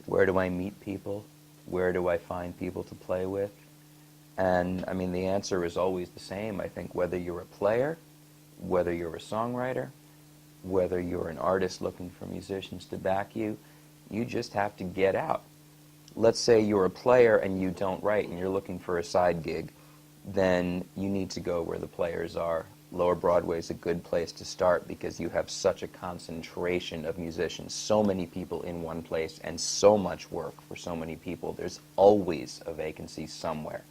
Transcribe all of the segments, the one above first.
Where do I meet people? Where do I find people to play with? And, I mean, the answer is always the same. I think whether you're a player, whether you're a songwriter, whether you're an artist looking for musicians to back you, you just have to get out. Let's say you're a player and you don't write and you're looking for a side gig, then you need to go where the players are. Lower Broadway is a good place to start because you have such a concentration of musicians, so many people in one place, and so much work for so many people. There's always a vacancy somewhere.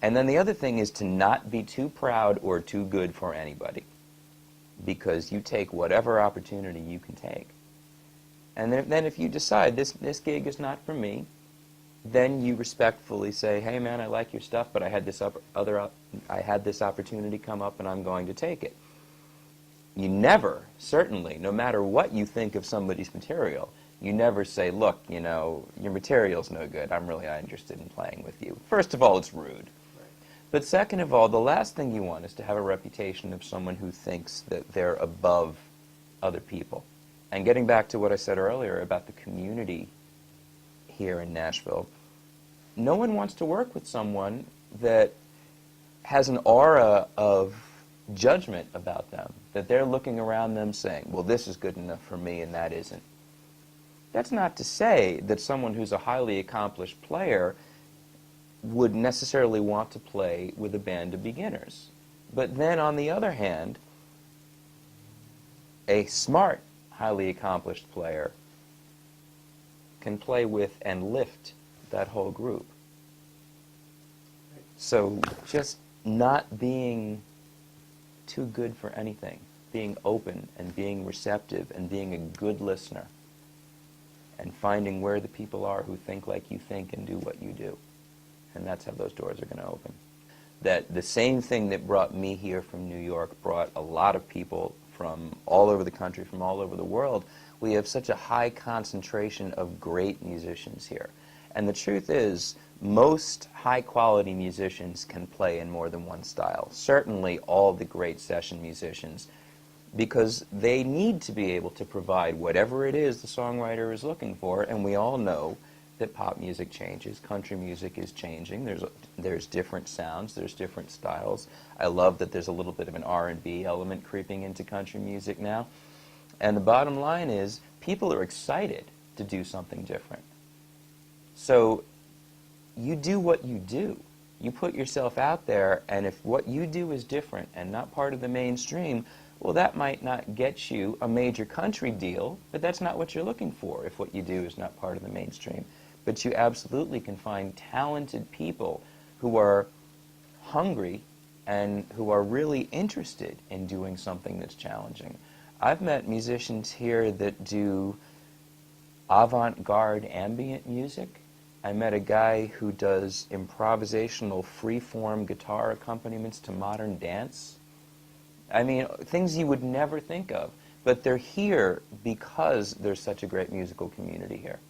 And then the other thing is to not be too proud or too good for anybody, because you take whatever opportunity you can take. And then if you decide this gig is not for me, then you respectfully say, hey man, I like your stuff, but I had this opportunity come up and I'm going to take it. You never, certainly, no matter what you think of somebody's material, you never say, look, you know, your material's no good, I'm really not interested in playing with you. First of all, it's rude. But second of all, the last thing you want is to have a reputation of someone who thinks that they're above other people. And getting back to what I said earlier about the community here in Nashville, no one wants to work with someone that has an aura of judgment about them, that they're looking around them saying, well, this is good enough for me and that isn't. That's not to say that someone who's a highly accomplished player would necessarily want to play with a band of beginners. But then, on the other hand, a smart, highly accomplished player can play with and lift that whole group. So just not being too good for anything, being open and being receptive and being a good listener and finding where the people are who think like you think and do what you do. And that's how those doors are going to open. That the same thing that brought me here from New York brought a lot of people from all over the country, from all over the world. We have such a high concentration of great musicians here. And the truth is, most high-quality musicians can play in more than one style. Certainly all the great session musicians, because they need to be able to provide whatever it is the songwriter is looking for, and we all know that pop music changes, country music is changing, there's different sounds, there's different styles. I love that there's a little bit of an R&B element creeping into country music now. And the bottom line is, people are excited to do something different. So you do what you do. You put yourself out there, and if what you do is different and not part of the mainstream, well, that might not get you a major country deal, but that's not what you're looking for if what you do is not part of the mainstream. But you absolutely can find talented people who are hungry and who are really interested in doing something that's challenging. I've met musicians here that do avant-garde ambient music. I met a guy who does improvisational free-form guitar accompaniments to modern dance. I mean, things you would never think of. But they're here because there's such a great musical community here.